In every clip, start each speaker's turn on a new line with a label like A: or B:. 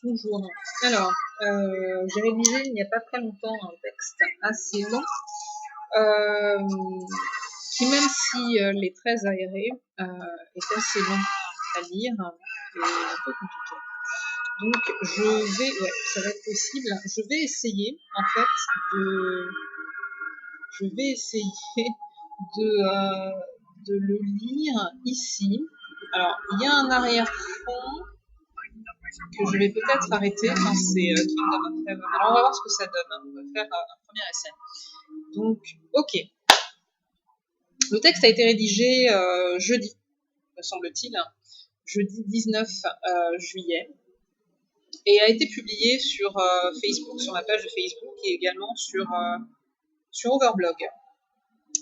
A: Bonjour. Alors, j'ai rédigé il n'y a pas très longtemps un texte assez long, qui même si les traits aérés est assez long à lire et un peu compliqué. Donc ouais, ça va être possible. Je vais essayer en fait de le lire ici. Alors, il y a un arrière-fond que je vais peut-être arrêter. Enfin, c'est Kingdom of Heaven. Alors, on va voir ce que ça donne. On va faire un premier essai. Donc, ok. Le texte a été rédigé jeudi, me semble-t-il, jeudi 19 juillet, et a été publié sur Facebook, sur ma page de Facebook, et également sur Overblog,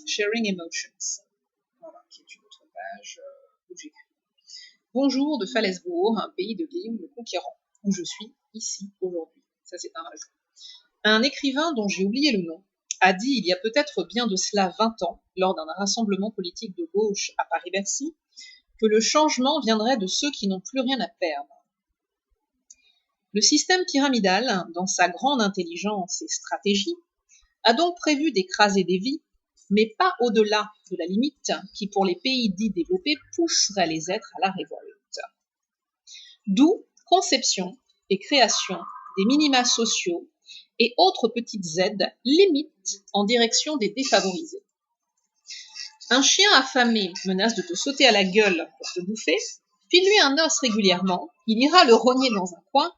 A: Sharing Emotions, voilà, qui est une autre page où j'écris. Bonjour de Falesbourg, un pays de Guillaume le Conquérant, où je suis ici aujourd'hui. Ça, c'est un rajout. Un écrivain dont j'ai oublié le nom a dit il y a peut-être bien de cela 20 ans, lors d'un rassemblement politique de gauche à Paris-Bercy, que le changement viendrait de ceux qui n'ont plus rien à perdre. Le système pyramidal, dans sa grande intelligence et stratégie, a donc prévu d'écraser des vies, mais pas au-delà de la limite qui, pour les pays dits développés, pousserait les êtres à la révolte. D'où conception et création des minima sociaux et autres petites aides limites en direction des défavorisés. Un chien affamé menace de te sauter à la gueule pour te bouffer, file-lui un os régulièrement, il ira le rogner dans un coin,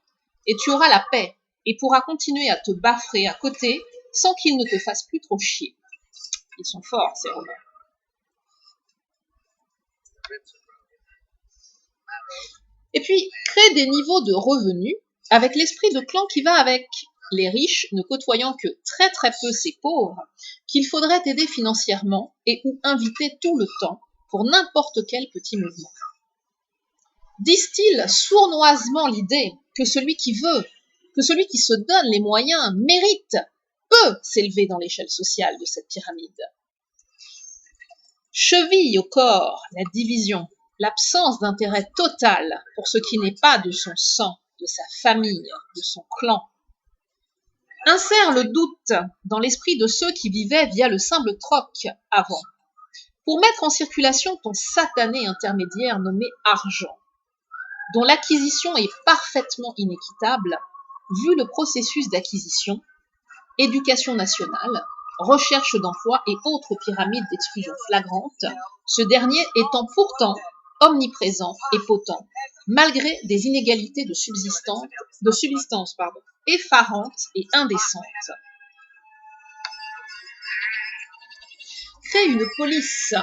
A: et tu auras la paix, et pourras continuer à te baffrer à côté sans qu'il ne te fasse plus trop chier. Ils sont forts, ces Romains. Et puis, crée des niveaux de revenus avec l'esprit de clan qui va avec, les riches ne côtoyant que très très peu ces pauvres, qu'il faudrait aider financièrement et ou inviter tout le temps pour n'importe quel petit mouvement. Disent-ils sournoisement l'idée que celui qui se donne les moyens, mérite, peut s'élever dans l'échelle sociale de cette pyramide. Cheville au corps la division, l'absence d'intérêt total pour ce qui n'est pas de son sang, de sa famille, de son clan. Insère le doute dans l'esprit de ceux qui vivaient via le simple troc avant, pour mettre en circulation ton satané intermédiaire nommé argent, dont l'acquisition est parfaitement inéquitable, vu le processus d'acquisition, éducation nationale, recherche d'emploi et autres pyramides d'exclusion flagrantes, ce dernier étant pourtant omniprésent et potent, malgré des inégalités de subsistance effarantes et indécentes. Crée une police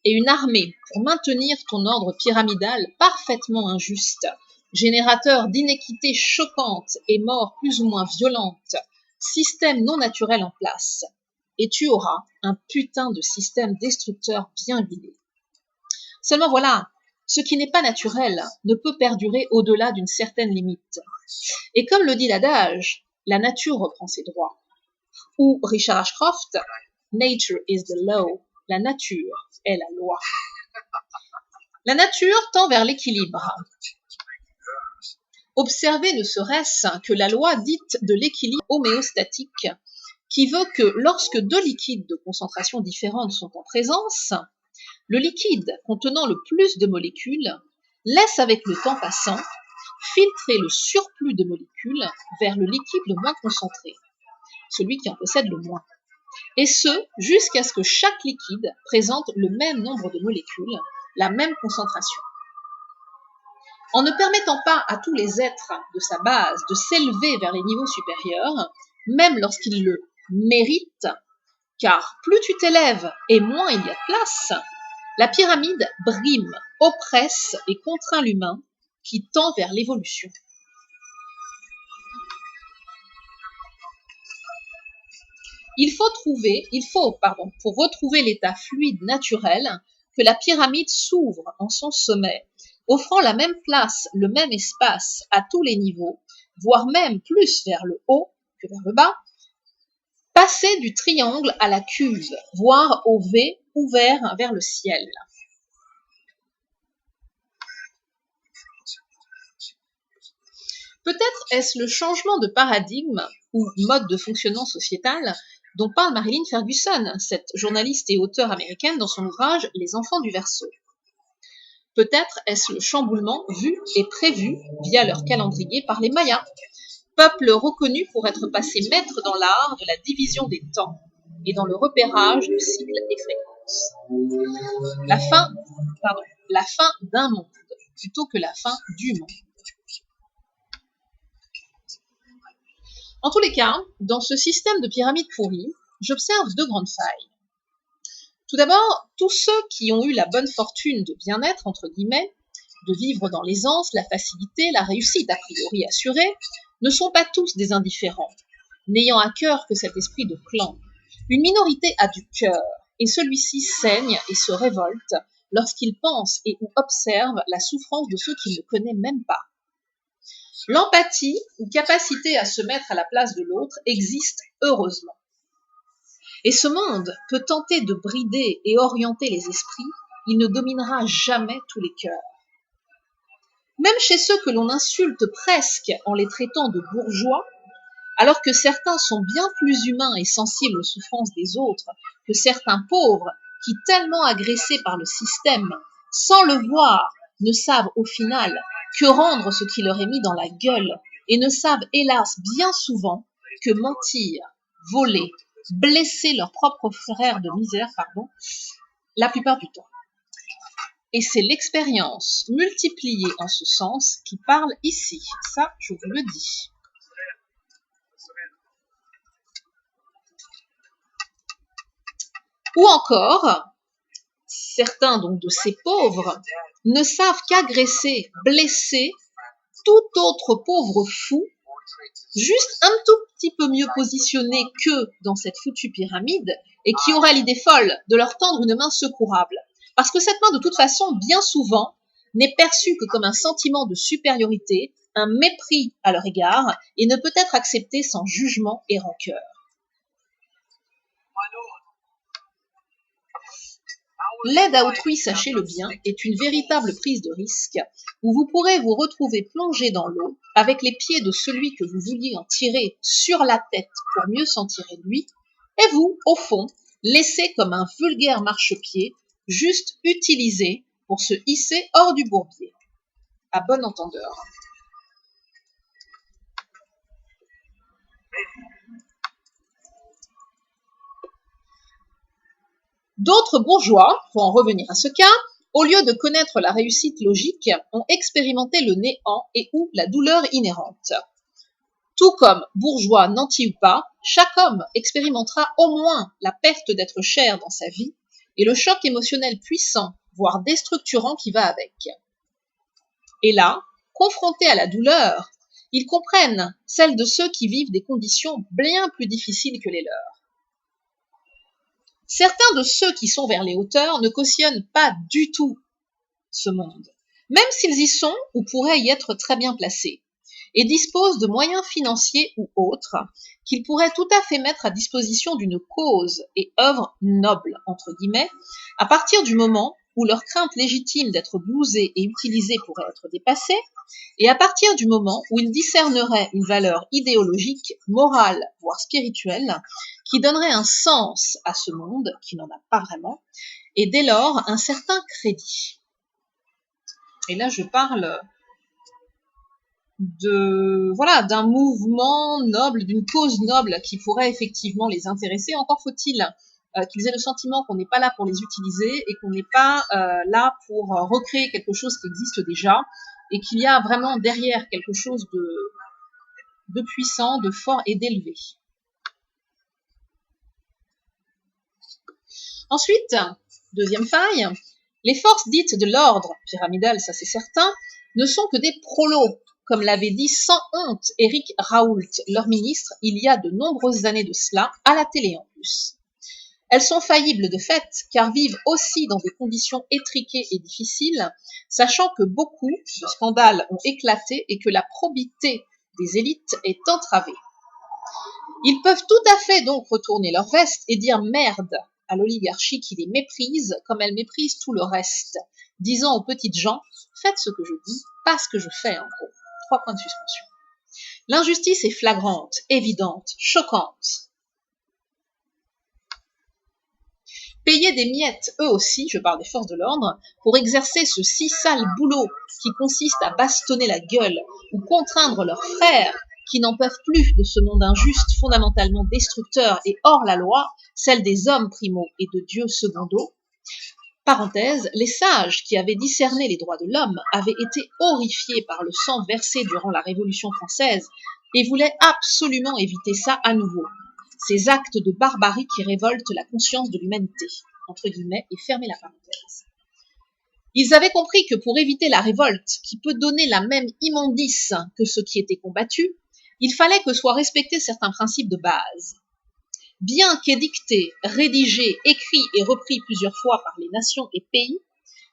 A: et une armée pour maintenir ton ordre pyramidal parfaitement injuste, générateur d'inéquités choquantes et morts plus ou moins violentes, système non naturel en place, et tu auras un putain de système destructeur bien vidé. Seulement voilà, ce qui n'est pas naturel ne peut perdurer au-delà d'une certaine limite. Et comme le dit l'adage, la nature reprend ses droits. Ou Richard Ashcroft, Nature is the law, la nature est la loi. La nature tend vers l'équilibre. Observez ne serait-ce que la loi dite de l'équilibre homéostatique, qui veut que lorsque deux liquides de concentration différentes sont en présence, le liquide contenant le plus de molécules laisse avec le temps passant filtrer le surplus de molécules vers le liquide le moins concentré, celui qui en possède le moins. Et ce, jusqu'à ce que chaque liquide présente le même nombre de molécules, la même concentration. En ne permettant pas à tous les êtres de sa base de s'élever vers les niveaux supérieurs, même lorsqu'ils le méritent, car plus tu t'élèves et moins il y a de place, la pyramide brime, oppresse et contraint l'humain qui tend vers l'évolution. Pour retrouver l'état fluide naturel, que la pyramide s'ouvre en son sommet, offrant la même place, le même espace à tous les niveaux, voire même plus vers le haut que vers le bas, passer du triangle à la cuve, voire au V ouvert vers le ciel. Peut-être est-ce le changement de paradigme ou mode de fonctionnement sociétal dont parle Marilyn Ferguson, cette journaliste et auteure américaine dans son ouvrage Les enfants du Verseau. Peut-être est-ce le chamboulement vu et prévu via leur calendrier par les Mayas, peuple reconnu pour être passé maître dans l'art de la division des temps et dans le repérage de cycles et fréquences. La fin d'un monde plutôt que la fin du monde. En tous les cas, dans ce système de pyramide pourrie, j'observe deux grandes failles. Tout d'abord, tous ceux qui ont eu la bonne fortune de bien-être, entre guillemets, de vivre dans l'aisance, la facilité, la réussite a priori assurée, ne sont pas tous des indifférents, n'ayant à cœur que cet esprit de clan. Une minorité a du cœur, et celui-ci saigne et se révolte lorsqu'il pense et ou observe la souffrance de ceux qu'il ne connaît même pas. L'empathie, ou capacité à se mettre à la place de l'autre, existe heureusement. Et ce monde peut tenter de brider et orienter les esprits, il ne dominera jamais tous les cœurs. Même chez ceux que l'on insulte presque en les traitant de bourgeois, alors que certains sont bien plus humains et sensibles aux souffrances des autres que certains pauvres qui, tellement agressés par le système, sans le voir, ne savent au final que rendre ce qui leur est mis dans la gueule et ne savent hélas bien souvent que mentir, voler, blesser leurs propres frères de misère, la plupart du temps. Et c'est l'expérience multipliée en ce sens qui parle ici, ça je vous le dis. Ou encore, certains donc de ces pauvres ne savent qu'agresser, blesser tout autre pauvre fou, juste un tout petit peu mieux positionné qu'eux dans cette foutue pyramide, et qui aura l'idée folle de leur tendre une main secourable. Parce que cette main, de toute façon, bien souvent, n'est perçue que comme un sentiment de supériorité, un mépris à leur égard, et ne peut être acceptée sans jugement et rancœur. L'aide à autrui, sachez-le bien, est une véritable prise de risque où vous pourrez vous retrouver plongé dans l'eau avec les pieds de celui que vous vouliez en tirer sur la tête pour mieux s'en tirer lui, et vous, au fond, laissé comme un vulgaire marchepied, juste utilisé pour se hisser hors du bourbier. À bon entendeur. D'autres bourgeois, pour en revenir à ce cas, au lieu de connaître la réussite logique, ont expérimenté le néant et ou la douleur inhérente. Tout comme, bourgeois nanti ou pas, chaque homme expérimentera au moins la perte d'être cher dans sa vie et le choc émotionnel puissant, voire déstructurant qui va avec. Et là, confrontés à la douleur, ils comprennent celle de ceux qui vivent des conditions bien plus difficiles que les leurs. Certains de ceux qui sont vers les hauteurs ne cautionnent pas du tout ce monde, même s'ils y sont ou pourraient y être très bien placés, et disposent de moyens financiers ou autres qu'ils pourraient tout à fait mettre à disposition d'une cause et œuvre noble, entre guillemets, à partir du moment où leur crainte légitime d'être blousés et utilisés pourrait être dépassée, et à partir du moment où ils discerneraient une valeur idéologique, morale, voire spirituelle, qui donnerait un sens à ce monde, qui n'en a pas vraiment, et dès lors un certain crédit. Et là je parle d'un mouvement noble, d'une cause noble qui pourrait effectivement les intéresser. Encore faut-il qu'ils aient le sentiment qu'on n'est pas là pour les utiliser et qu'on n'est pas là pour recréer quelque chose qui existe déjà et qu'il y a vraiment derrière quelque chose de puissant, de fort et d'élevé. Ensuite, deuxième faille, les forces dites de l'ordre pyramidal, ça c'est certain, ne sont que des prolos, comme l'avait dit sans honte Éric Raoult, leur ministre, il y a de nombreuses années de cela, à la télé en plus. Elles sont faillibles de fait, car vivent aussi dans des conditions étriquées et difficiles, sachant que beaucoup de scandales ont éclaté et que la probité des élites est entravée. Ils peuvent tout à fait donc retourner leur veste et dire merde à l'oligarchie qui les méprise comme elle méprise tout le reste, disant aux petites gens « faites ce que je dis, pas ce que je fais » en gros. 3 points de suspension. L'injustice est flagrante, évidente, choquante. Payer des miettes, eux aussi, je parle des forces de l'ordre, pour exercer ce si sale boulot qui consiste à bastonner la gueule ou contraindre leurs frères qui n'en peuvent plus de ce monde injuste, fondamentalement destructeur et hors la loi, celle des hommes primo et de Dieu secondo. Parenthèse, les sages qui avaient discerné les droits de l'homme avaient été horrifiés par le sang versé durant la Révolution française et voulaient absolument éviter ça à nouveau. Ces actes de barbarie qui révoltent la conscience de l'humanité, entre guillemets, et fermez la parenthèse. Ils avaient compris que pour éviter la révolte, qui peut donner la même immondice que ce qui était combattu, il fallait que soient respectés certains principes de base. Bien qu'édictés, rédigés, écrits et repris plusieurs fois par les nations et pays,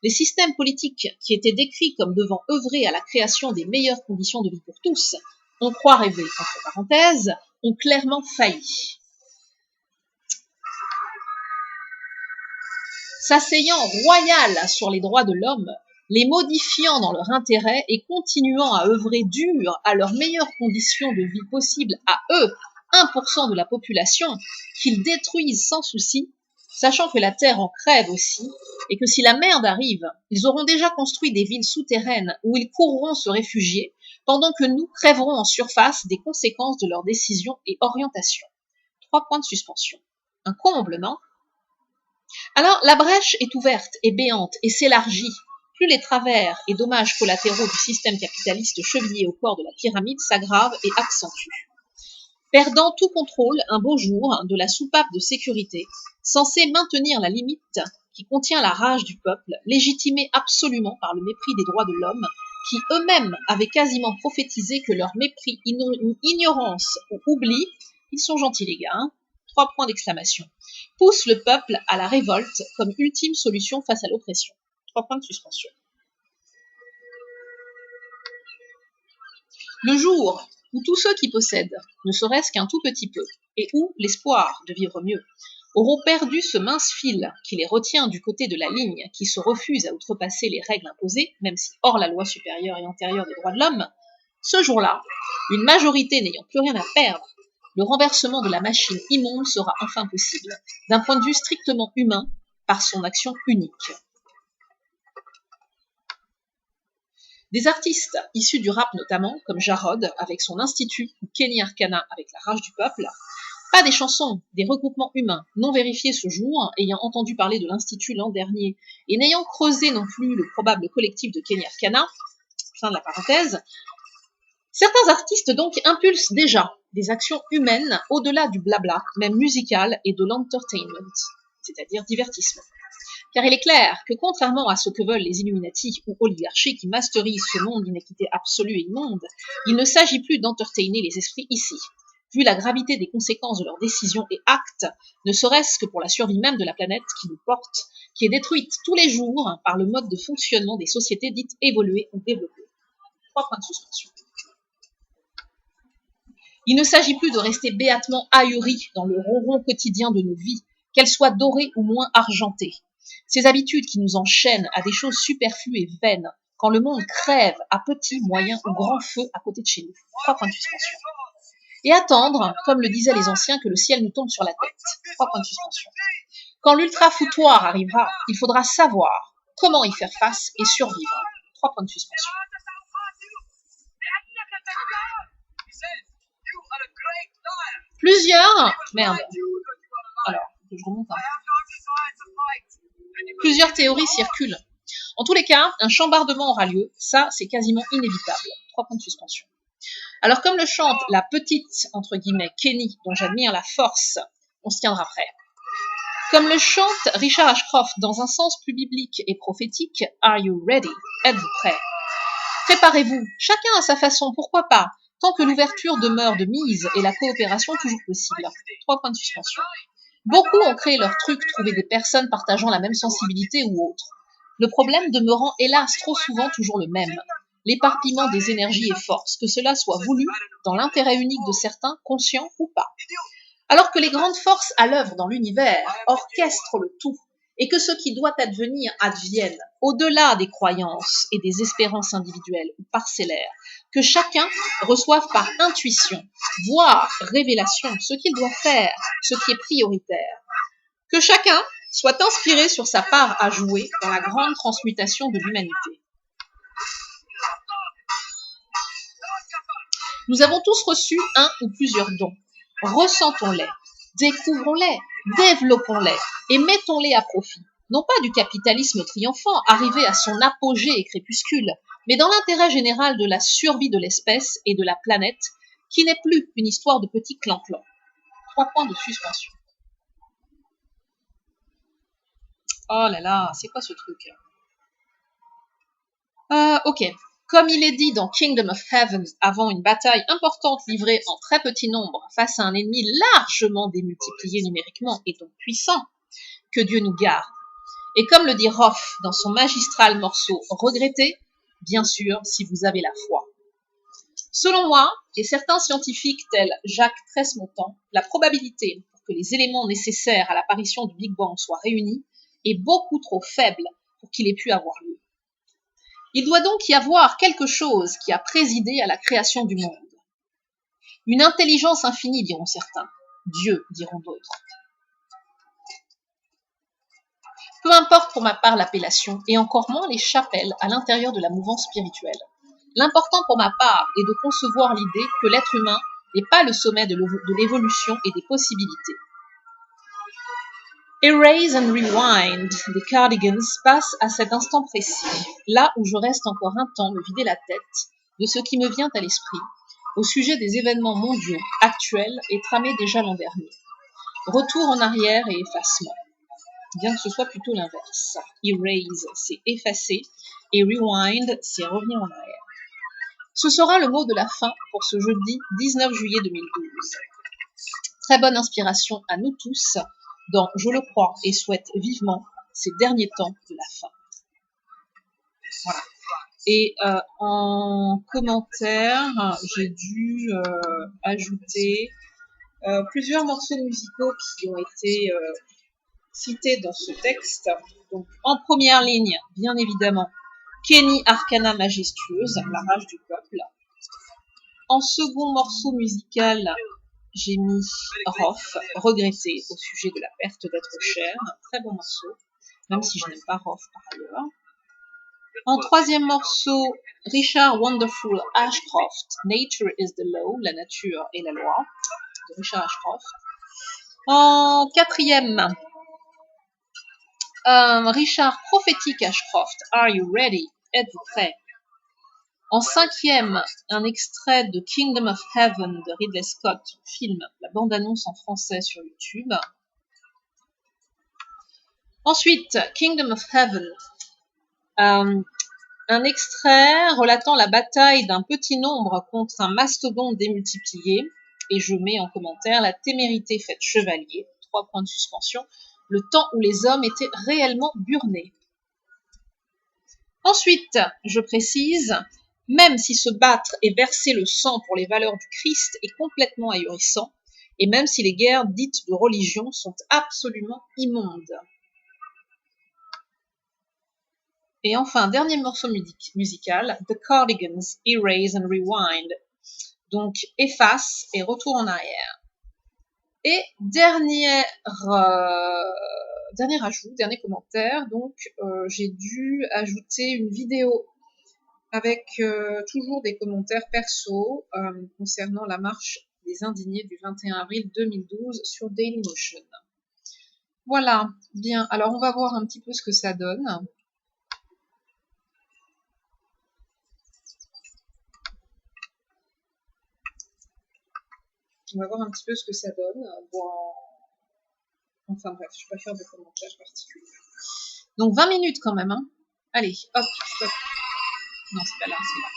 A: les systèmes politiques qui étaient décrits comme devant œuvrer à la création des meilleures conditions de vie pour tous, on croit rêver, entre parenthèses, ont clairement failli. S'asseyant royal sur les droits de l'homme, les modifiant dans leur intérêt et continuant à œuvrer dur à leurs meilleures conditions de vie possibles à eux, 1% de la population, qu'ils détruisent sans souci, sachant que la terre en crève aussi, et que si la merde arrive, ils auront déjà construit des villes souterraines où ils courront se réfugier, pendant que nous crèverons en surface des conséquences de leurs décisions et orientations. 3 points de suspension. Un comble, non ? Alors, la brèche est ouverte et béante et s'élargit. Plus les travers et dommages collatéraux du système capitaliste chevillé au corps de la pyramide s'aggravent et accentuent. Perdant tout contrôle un beau jour de la soupape de sécurité, censée maintenir la limite qui contient la rage du peuple, légitimée absolument par le mépris des droits de l'homme, qui eux-mêmes avaient quasiment prophétisé que leur mépris, ignorance ou oubli, ils sont gentils les gars, 3 points d'exclamation, pousse le peuple à la révolte comme ultime solution face à l'oppression. 3 points de suspension. Le jour où tous ceux qui possèdent, ne serait-ce qu'un tout petit peu, et où l'espoir de vivre mieux, auront perdu ce mince fil qui les retient du côté de la ligne, qui se refuse à outrepasser les règles imposées, même si hors la loi supérieure et antérieure des droits de l'homme, ce jour-là, une majorité n'ayant plus rien à perdre, le renversement de la machine immonde sera enfin possible, d'un point de vue strictement humain, par son action unique. Des artistes issus du rap notamment, comme Jarod avec son institut ou Kenny Arcana avec la rage du peuple, pas des chansons, des regroupements humains, non vérifiés ce jour, ayant entendu parler de l'institut l'an dernier et n'ayant creusé non plus le probable collectif de Kenny Arcana, fin de la parenthèse. Certains artistes donc impulsent déjà des actions humaines au-delà du blabla, même musical, et de l'entertainment, c'est-à-dire divertissement. Car il est clair que contrairement à ce que veulent les Illuminati ou oligarchies qui masterisent ce monde d'inéquité absolue et immonde, il ne s'agit plus d'entertainer les esprits ici, vu la gravité des conséquences de leurs décisions et actes, ne serait-ce que pour la survie même de la planète qui nous porte, qui est détruite tous les jours par le mode de fonctionnement des sociétés dites évoluées ou développées. 3 points de suspension. Il ne s'agit plus de rester béatement ahuris dans le ronron quotidien de nos vies, qu'elles soient dorées ou moins argentées. Ces habitudes qui nous enchaînent à des choses superflues et vaines, quand le monde crève à petit, moyen ou grand feu à côté de chez nous. 3 points de suspension. Et attendre, comme le disaient les anciens, que le ciel nous tombe sur la tête. 3 points de suspension. Quand l'ultra-foutoir arrivera, il faudra savoir comment y faire face et survivre. 3 points de suspension. Plusieurs théories circulent. En tous les cas, un chambardement aura lieu, ça c'est quasiment inévitable. 3 points de suspension. Alors comme le chante la petite, entre guillemets, Kenny, dont j'admire la force, on se tiendra prêt. Comme le chante Richard Ashcroft dans un sens plus biblique et prophétique, Are you ready? Êtes-vous prêts? Préparez-vous, chacun à sa façon, pourquoi pas, tant que l'ouverture demeure de mise et la coopération toujours possible. 3 points de suspension. Beaucoup ont créé leur truc, trouvé des personnes partageant la même sensibilité ou autre. Le problème demeurant hélas trop souvent toujours le même. L'éparpillement des énergies et forces, que cela soit voulu, dans l'intérêt unique de certains, conscients ou pas. Alors que les grandes forces à l'œuvre dans l'univers orchestrent le tout, et que ce qui doit advenir advienne, au-delà des croyances et des espérances individuelles ou parcellaires, que chacun reçoive par intuition, voire révélation, ce qu'il doit faire, ce qui est prioritaire, que chacun soit inspiré sur sa part à jouer dans la grande transmutation de l'humanité. Nous avons tous reçu un ou plusieurs dons. Ressentons-les, découvrons-les, développons-les et mettons-les à profit. Non pas du capitalisme triomphant, arrivé à son apogée et crépuscule, mais dans l'intérêt général de la survie de l'espèce et de la planète, qui n'est plus une histoire de petits clans-clans. 3 points de suspension. Oh là là, c'est quoi ce truc? Ok. Comme il est dit dans Kingdom of Heaven, avant une bataille importante livrée en très petit nombre face à un ennemi largement démultiplié numériquement et donc puissant, que Dieu nous garde. Et comme le dit Roth dans son magistral morceau Regretter, bien sûr, si vous avez la foi. Selon moi, et certains scientifiques tels Jacques Tresmontant, la probabilité pour que les éléments nécessaires à l'apparition du Big Bang soient réunis est beaucoup trop faible pour qu'il ait pu avoir lieu. Il doit donc y avoir quelque chose qui a présidé à la création du monde. Une intelligence infinie, diront certains. Dieu, diront d'autres. Peu importe pour ma part l'appellation, et encore moins les chapelles à l'intérieur de la mouvance spirituelle. L'important pour ma part est de concevoir l'idée que l'être humain n'est pas le sommet de l'évolution et des possibilités. Erase and Rewind des Cardigans passe à cet instant précis, là où je reste encore un temps me vider la tête de ce qui me vient à l'esprit au sujet des événements mondiaux actuels et tramés déjà l'an dernier. Retour en arrière et effacement, bien que ce soit plutôt l'inverse. Erase, c'est effacer, et rewind, c'est revenir en arrière. Ce sera le mot de la fin pour ce jeudi 19 juillet 2012. Très bonne inspiration à nous tous dans Je le crois et souhaite vivement ces derniers temps de la fin. Voilà. Et en commentaire, j'ai dû ajouter plusieurs morceaux musicaux qui ont été cités dans ce texte. Donc, en première ligne, bien évidemment, Kenny Arcana Majestueuse, La rage du peuple. En second morceau musical, j'ai mis Roth, Regretter, au sujet de la perte d'être cher. Un très bon morceau, même si je n'aime pas Roth par ailleurs. En troisième morceau, Richard Wonderful Ashcroft, Nature is the Law, La nature est la loi, de Richard Ashcroft. En quatrième, Richard Prophétique Ashcroft, Are You Ready? Êtes-vous prêt? En cinquième, un extrait de Kingdom of Heaven de Ridley Scott, film, la bande-annonce en français sur YouTube. Ensuite, Kingdom of Heaven, un extrait relatant la bataille d'un petit nombre contre un mastodonte démultiplié, et je mets en commentaire la témérité faite chevalier, 3 points de suspension, le temps où les hommes étaient réellement burnés. Ensuite, je précise, même si se battre et verser le sang pour les valeurs du Christ est complètement ahurissant, et même si les guerres dites de religion sont absolument immondes. Et enfin, dernier morceau musical, The Cardigans, Erase and Rewind. Donc, efface et retour en arrière. Et dernier ajout, dernier commentaire, donc j'ai dû ajouter une vidéo avec toujours des commentaires perso concernant la marche des indignés du 21 avril 2012 sur Dailymotion. Voilà, bien, alors on va voir un petit peu ce que ça donne. On va voir un petit peu ce que ça donne. Bon, enfin bref, je ne vais pas faire de commentaires particuliers. Donc 20 minutes quand même, hein. Allez, hop, stop. Non, c'est pas là, c'est là.